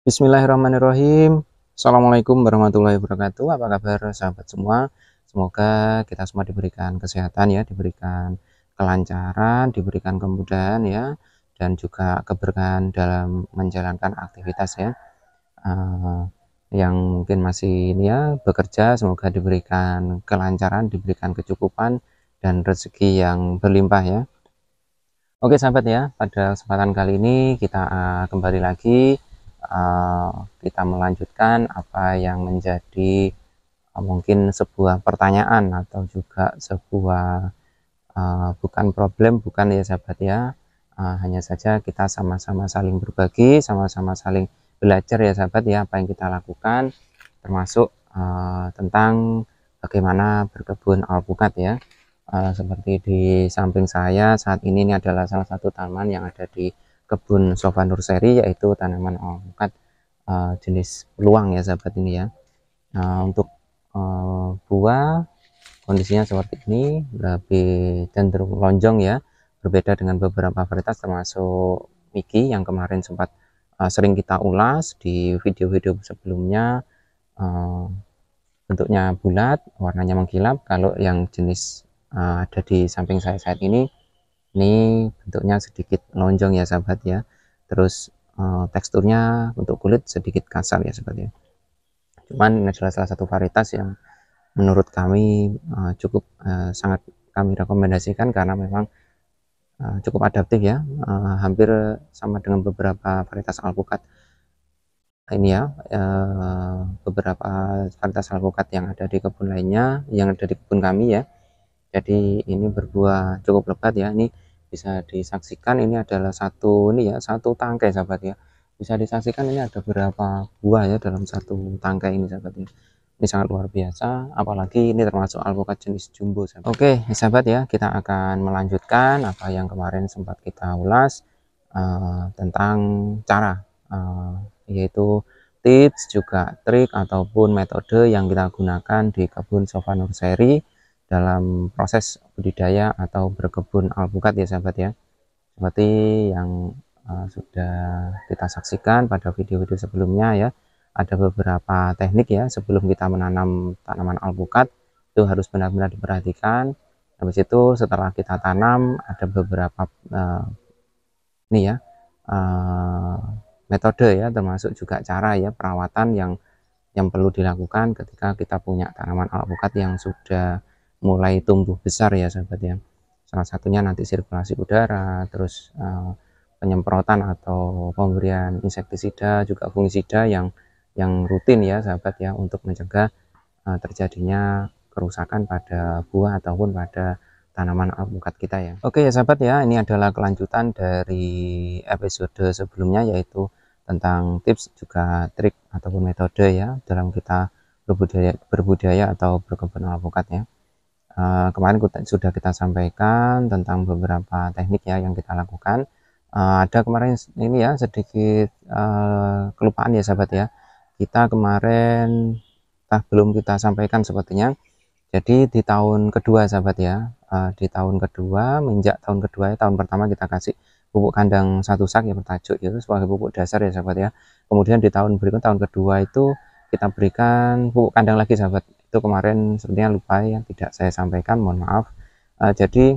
Bismillahirrahmanirrahim. Assalamualaikum warahmatullahi wabarakatuh. Apa kabar sahabat semua? Semoga kita semua diberikan kesehatan ya, diberikan kelancaran, diberikan kemudahan ya, dan juga keberkahan dalam menjalankan aktivitas ya. Yang mungkin masih ini ya bekerja, semoga diberikan kelancaran, diberikan kecukupan dan rezeki yang berlimpah ya. Oke sahabat ya, pada kesempatan kali ini kita kembali lagi kita melanjutkan apa yang menjadi mungkin sebuah pertanyaan atau juga sebuah bukan problem, bukan ya sahabat ya, hanya saja kita sama-sama saling berbagi, sama-sama saling belajar ya sahabat ya, apa yang kita lakukan, termasuk tentang bagaimana berkebun alpukat ya. Seperti di samping saya saat ini adalah salah satu tanaman yang ada di kebun Sofa Nurseri, yaitu tanaman alpukat jenis peluang ya sahabat ini ya. Untuk buah kondisinya seperti ini, lebih cenderung lonjong ya, berbeda dengan beberapa varietas termasuk Miki yang kemarin sempat sering kita ulas di video-video sebelumnya. Bentuknya bulat, warnanya mengkilap. Kalau yang jenis ada di samping saya saat ini bentuknya sedikit lonjong ya sahabat ya. Terus teksturnya untuk kulit sedikit kasar ya sahabat ya. Cuman ini adalah salah satu varietas yang menurut kami cukup sangat kami rekomendasikan karena memang cukup adaptif ya, hampir sama dengan beberapa varietas alpukat ini ya, beberapa varietas alpukat yang ada di kebun lainnya, yang ada di kebun kami ya. Jadi ini berbuah cukup lebat ya. Ini bisa disaksikan, ini adalah satu tangkai sahabat ya. Bisa disaksikan ini ada berapa buah ya dalam satu tangkai ini sahabat ya. Ini sangat luar biasa, apalagi ini termasuk alpukat jenis jumbo sahabat. Oke sahabat ya, kita akan melanjutkan apa yang kemarin sempat kita ulas tentang cara yaitu tips juga trik ataupun metode yang kita gunakan di kebun Sofa Nurseri dalam proses budidaya atau berkebun alpukat ya sahabat ya. Seperti yang sudah kita saksikan pada video-video sebelumnya ya, ada beberapa teknik ya sebelum kita menanam tanaman alpukat, itu harus benar-benar diperhatikan. Habis itu setelah kita tanam ada beberapa ini ya metode ya, termasuk juga cara ya perawatan yang perlu dilakukan ketika kita punya tanaman alpukat yang sudah mulai tumbuh besar ya sahabat ya. Salah satunya nanti sirkulasi udara, terus penyemprotan atau pemberian insektisida juga fungisida yang rutin ya sahabat ya, untuk mencegah terjadinya kerusakan pada buah ataupun pada tanaman alpukat kita ya. Oke ya sahabat ya, ini adalah kelanjutan dari episode sebelumnya, yaitu tentang tips juga trik ataupun metode ya dalam kita berbudidaya atau berkebun alpukat ya. Kemarin sudah kita sampaikan tentang beberapa teknik ya yang kita lakukan. Ada kemarin ini ya sedikit kelupaan ya sahabat ya. Kita kemarin belum kita sampaikan sepertinya. Jadi di tahun kedua sahabat ya, di tahun kedua, menjak tahun kedua ya, tahun pertama kita kasih pupuk kandang satu sak ya bertajuk itu sebagai pupuk dasar ya sahabat ya. Kemudian di tahun berikut, tahun kedua itu kita berikan pupuk kandang lagi sahabat. Itu kemarin sepertinya lupa ya, tidak saya sampaikan, mohon maaf. Jadi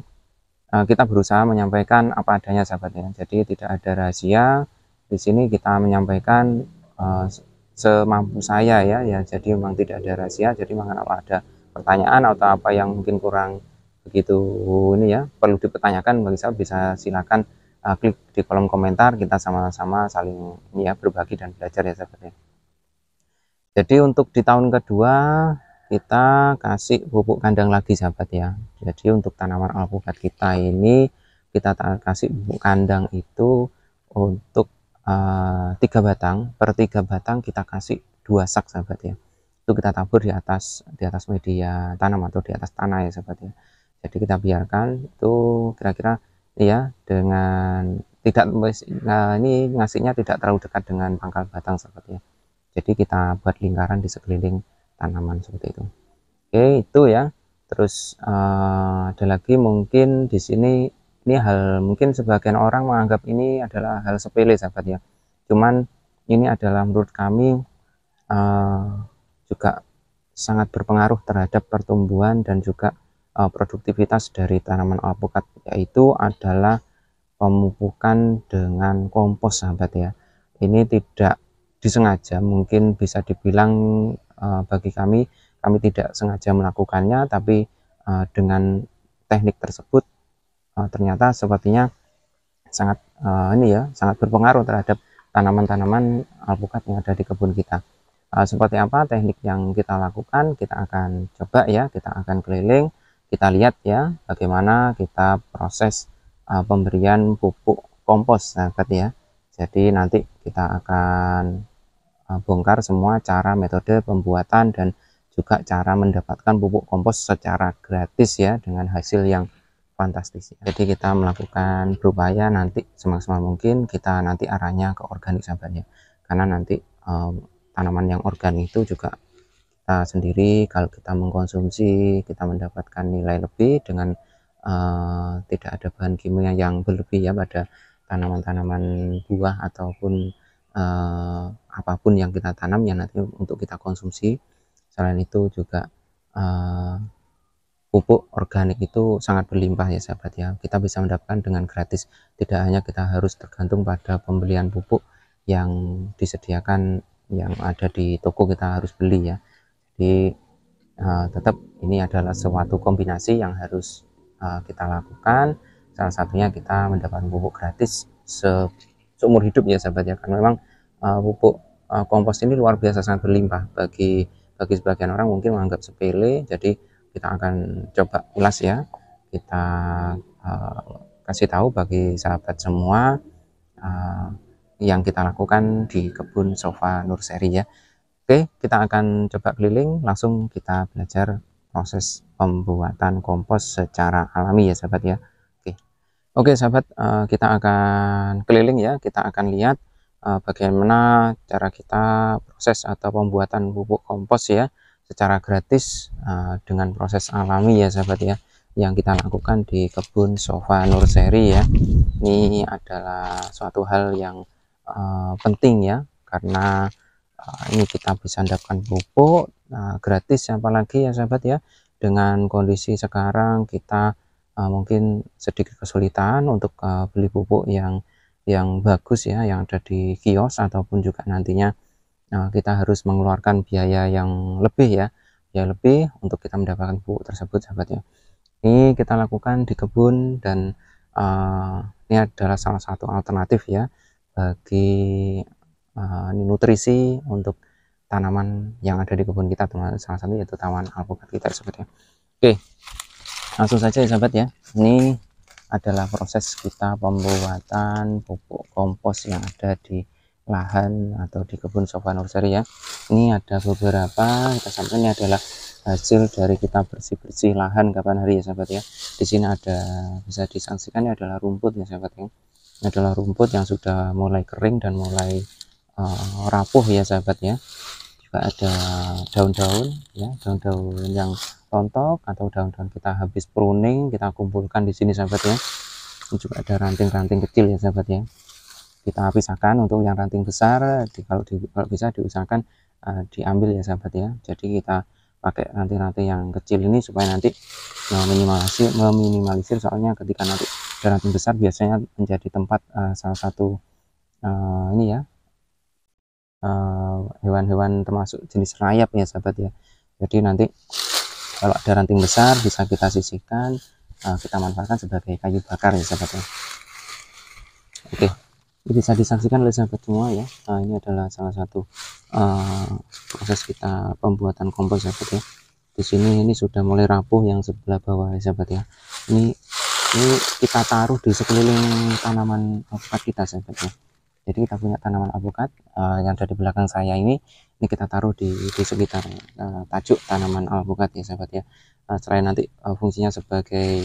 kita berusaha menyampaikan apa adanya sahabat ya. Jadi tidak ada rahasia di sini, kita menyampaikan semampu saya ya. Jadi memang tidak ada rahasia. Jadi memang kalau ada pertanyaan atau apa yang mungkin kurang begitu ini ya, perlu dipertanyakan bagi saya, bisa silakan klik di kolom komentar, kita sama-sama saling ini ya, berbagi dan belajar ya sahabat ya. Jadi untuk di tahun kedua kita kasih pupuk kandang lagi sahabat ya. Jadi untuk tanaman alpukat kita ini kita kasih pupuk kandang itu untuk 3 batang, per 3 batang kita kasih 2 sak sahabat ya. Itu kita tabur di atas media tanam atau di atas tanah ya sahabat ya. Jadi kita biarkan itu kira-kira ya, dengan tidak ini ngasihnya tidak terlalu dekat dengan pangkal batang sahabat ya. Jadi kita buat lingkaran di sekeliling tanaman seperti itu. Oke itu ya. Terus ada lagi mungkin di sini, ini hal mungkin sebagian orang menganggap ini adalah hal sepele sahabat ya. Cuman ini adalah menurut kami juga sangat berpengaruh terhadap pertumbuhan dan juga produktivitas dari tanaman alpukat, yaitu adalah pemupukan dengan kompos, sahabat ya. Ini tidak disengaja, mungkin bisa dibilang bagi kami tidak sengaja melakukannya, tapi dengan teknik tersebut ternyata sepertinya sangat sangat berpengaruh terhadap tanaman-tanaman alpukat yang ada di kebun kita. Seperti apa teknik yang kita lakukan, kita akan coba ya, kita akan keliling, kita lihat ya bagaimana kita proses pemberian pupuk kompos, sahabat ya. Jadi nanti kita akan bongkar semua cara metode pembuatan dan juga cara mendapatkan pupuk kompos secara gratis ya, dengan hasil yang fantastis. Jadi kita melakukan berupaya nanti semaksimal mungkin kita nanti arahnya ke organik, sahabat ya, karena nanti tanaman yang organik itu juga kita sendiri kalau kita mengkonsumsi kita mendapatkan nilai lebih dengan tidak ada bahan kimia yang berlebih ya pada tanaman-tanaman buah ataupun apapun yang kita tanam yang nanti untuk kita konsumsi. Selain itu juga pupuk organik itu sangat berlimpah ya, sahabat ya, kita bisa mendapatkan dengan gratis, tidak hanya kita harus tergantung pada pembelian pupuk yang disediakan yang ada di toko, kita harus beli ya. Jadi tetap ini adalah suatu kombinasi yang harus kita lakukan. Salah satunya kita mendapatkan pupuk gratis seumur hidup ya, sahabat ya, karena memang pupuk kompos ini luar biasa sangat berlimpah. Bagi sebagian orang mungkin menganggap sepele, jadi kita akan coba ulas ya, kita kasih tahu bagi sahabat semua yang kita lakukan di kebun Sofa Nursery ya. Oke, kita akan coba keliling, langsung kita belajar proses pembuatan kompos secara alami ya, sahabat ya. Oke sahabat, kita akan keliling ya, kita akan lihat bagaimana cara kita proses atau pembuatan pupuk kompos ya secara gratis dengan proses alami ya, sahabat ya, yang kita lakukan di kebun Sofa Nursery ya. Ini adalah suatu hal yang penting ya, karena ini kita bisa mendapatkan pupuk gratis, apalagi ya sahabat ya, dengan kondisi sekarang kita mungkin sedikit kesulitan untuk beli pupuk yang bagus ya, yang ada di kios, ataupun juga nantinya kita harus mengeluarkan biaya yang lebih ya, biaya lebih untuk kita mendapatkan pupuk tersebut, sahabat ya. Ini kita lakukan di kebun, dan ini adalah salah satu alternatif ya bagi nutrisi untuk tanaman yang ada di kebun kita, teman. Salah satu yaitu tanaman alpukat kita, sahabat ya. Oke, langsung saja ya, sahabat ya. Ini adalah proses kita pembuatan pupuk kompos yang ada di lahan atau di kebun Sofa Nursery ya. Ini ada beberapa, kita sampaikan ini adalah hasil dari kita bersih-bersih lahan kapan hari ya, sahabat ya. Di sini ada, bisa disaksikan, ini adalah rumput ya, sahabat ya. Ini adalah rumput yang sudah mulai kering dan mulai rapuh ya, sahabat ya. Juga ada daun-daun ya, daun-daun yang rontok atau daun-daun kita habis pruning, kita kumpulkan di sini, sahabat ya. Ini juga ada ranting-ranting kecil ya, sahabat ya. Kita pisahkan. Untuk yang ranting besar kalau bisa diusahakan diambil ya, sahabat ya. Jadi kita pakai ranting-ranting yang kecil ini supaya nanti meminimalisir, soalnya ketika nanti ada ranting besar biasanya menjadi tempat salah satu ini ya, hewan-hewan termasuk jenis rayap ya, sahabat ya. Jadi nanti kalau ada ranting besar bisa kita sisihkan, kita manfaatkan sebagai kayu bakar ya, sahabat ya. Oke, ini bisa disaksikan oleh sahabat semua ya. Ini adalah salah satu proses kita pembuatan kompos, sahabat ya. Di sini ini sudah mulai rapuh yang sebelah bawah ya, sahabat ya. Ini kita taruh di sekeliling tanaman alpukat kita, sahabat ya. Jadi kita punya tanaman alpukat yang ada di belakang saya ini kita taruh di sekitar tajuk tanaman alpukat ya, sahabat ya. Selain nanti fungsinya sebagai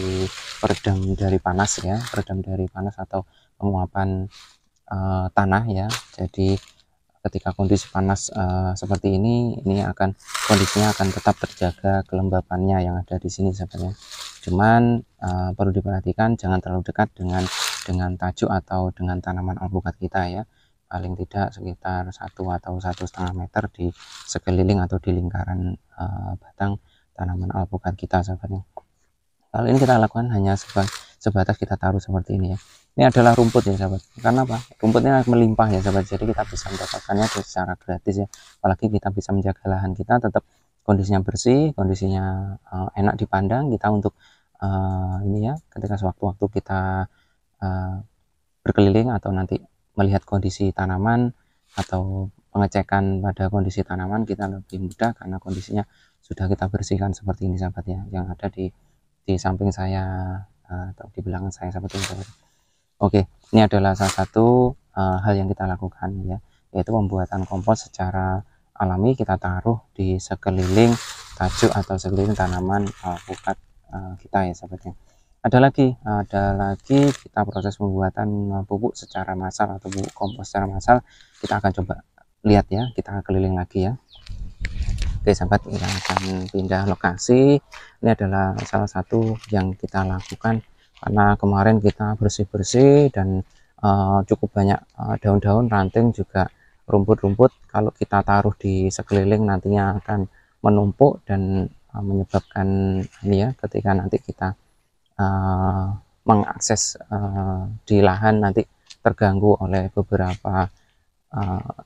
peredam dari panas ya, peredam dari panas atau penguapan tanah ya. Jadi ketika kondisi panas seperti ini kondisinya akan tetap terjaga kelembapannya yang ada di sini, sahabat ya. Cuman perlu diperhatikan jangan terlalu dekat dengan tajuk atau dengan tanaman alpukat kita ya. paling tidak sekitar 1 atau 1,5 meter di sekeliling atau di lingkaran batang tanaman alpukat kita, sahabatnya. Kalau ini kita lakukan hanya sebatas kita taruh seperti ini ya. Ini adalah rumput ya sahabat. Karena apa? Rumputnya melimpah ya sahabat. Jadi kita bisa mendapatkannya secara gratis ya. Apalagi kita bisa menjaga lahan kita tetap kondisinya bersih, kondisinya enak dipandang. Kita untuk ini ya, ketika sewaktu-waktu kita berkeliling atau nanti melihat kondisi tanaman atau pengecekan pada kondisi tanaman, kita lebih mudah karena kondisinya sudah kita bersihkan seperti ini sahabat ya, yang ada di samping saya atau di belakang saya seperti ini. Oke, ini adalah salah satu hal yang kita lakukan ya, yaitu pembuatan kompos secara alami. Kita taruh di sekeliling tajuk atau sekeliling tanaman alpukat kita ya sahabatnya. Ada lagi kita proses pembuatan pupuk secara massal atau pupuk kompos secara massal. Kita akan coba lihat ya, kita keliling lagi ya. Oke sahabat, kita akan pindah lokasi. Ini adalah salah satu yang kita lakukan karena kemarin kita bersih-bersih dan cukup banyak daun-daun, ranting, juga rumput-rumput. Kalau kita taruh di sekeliling nantinya akan menumpuk dan menyebabkan ini ya, ketika nanti kita mengakses di lahan nanti terganggu oleh beberapa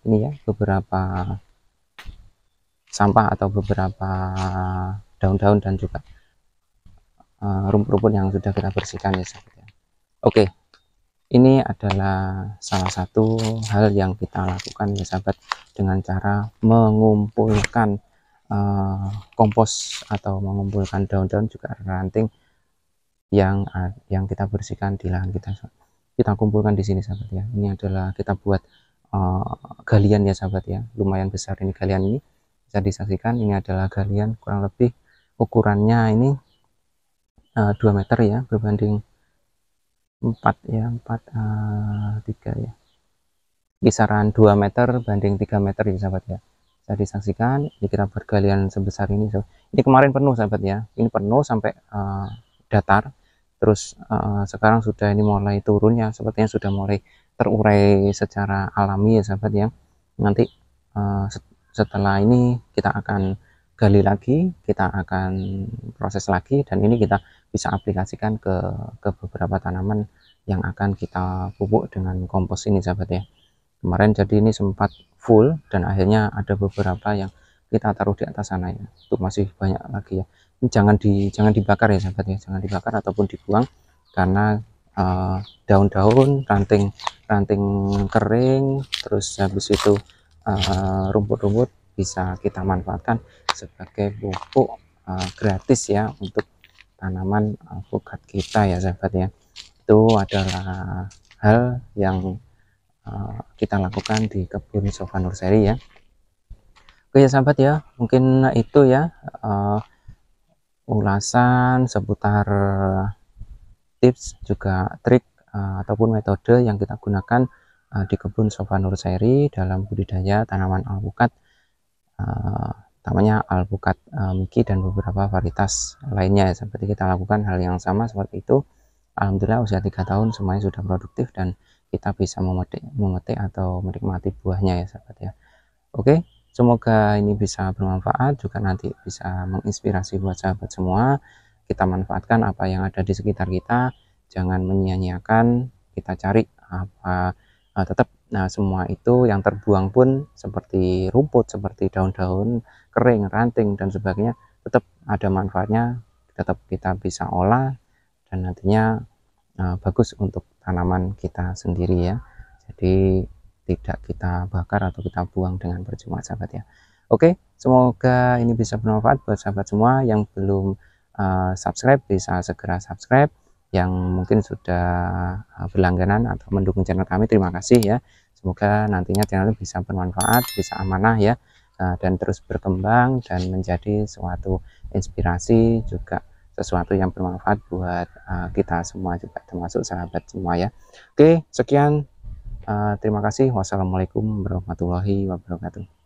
ini ya, beberapa sampah atau beberapa daun-daun dan juga rumput-rumput yang sudah kita bersihkan ya sahabat ya. Oke, ini adalah salah satu hal yang kita lakukan ya sahabat, dengan cara mengumpulkan kompos atau mengumpulkan daun-daun juga ranting yang kita bersihkan di lahan kita. Kita kumpulkan di sini sahabat ya. Ini adalah kita buat galian ya sahabat ya, lumayan besar ini galian ini. Bisa disaksikan ini adalah galian kurang lebih ukurannya ini 2 meter ya, berbanding 4 ya, 3 ya, kisaran 2 meter banding 3 meter ya sahabat ya. Bisa disaksikan ini kita buat galian sebesar ini. Ini kemarin penuh sahabat ya, ini penuh sampai datar. Terus sekarang sudah ini mulai turunnya, sepertinya sudah mulai terurai secara alami ya sahabat ya. Nanti setelah ini kita akan gali lagi, kita akan proses lagi, dan ini kita bisa aplikasikan ke beberapa tanaman yang akan kita pupuk dengan kompos ini sahabat ya. Kemarin jadi ini sempat full dan akhirnya ada beberapa yang kita taruh di atas sana ya. Itu masih banyak lagi ya. Ini jangan dibakar ya sahabat ya, jangan dibakar ataupun dibuang karena daun-daun, ranting kering, terus habis itu rumput-rumput bisa kita manfaatkan sebagai pupuk gratis ya untuk tanaman alpukat kita ya sahabat ya. Itu adalah hal yang kita lakukan di kebun Sofa Nursery ya. Oke ya sahabat ya, mungkin itu ya ulasan seputar tips juga trik ataupun metode yang kita gunakan di kebun Sofa Nursery dalam budidaya tanaman alpukat, namanya alpukat Miki dan beberapa varietas lainnya ya. Seperti kita lakukan hal yang sama seperti itu. Alhamdulillah usia 3 tahun semuanya sudah produktif dan kita bisa memetik atau menikmati buahnya ya sahabat ya. Oke, semoga ini bisa bermanfaat, juga nanti bisa menginspirasi buat sahabat semua. Kita manfaatkan apa yang ada di sekitar kita, jangan menyia-nyiakan, kita cari apa tetap. Nah, semua itu yang terbuang pun seperti rumput, seperti daun-daun kering, ranting dan sebagainya, tetap ada manfaatnya, tetap kita bisa olah dan nantinya bagus untuk tanaman kita sendiri ya. Jadi tidak kita bakar atau kita buang dengan percuma sahabat ya. Oke, semoga ini bisa bermanfaat buat sahabat semua. Yang belum subscribe bisa segera subscribe, yang mungkin sudah berlangganan atau mendukung channel kami, terima kasih ya. Semoga nantinya channel bisa bermanfaat, bisa amanah ya, dan terus berkembang dan menjadi suatu inspirasi, juga sesuatu yang bermanfaat buat kita semua juga, termasuk sahabat semua ya. Oke, sekian, terima kasih. Wassalamualaikum warahmatullahi wabarakatuh.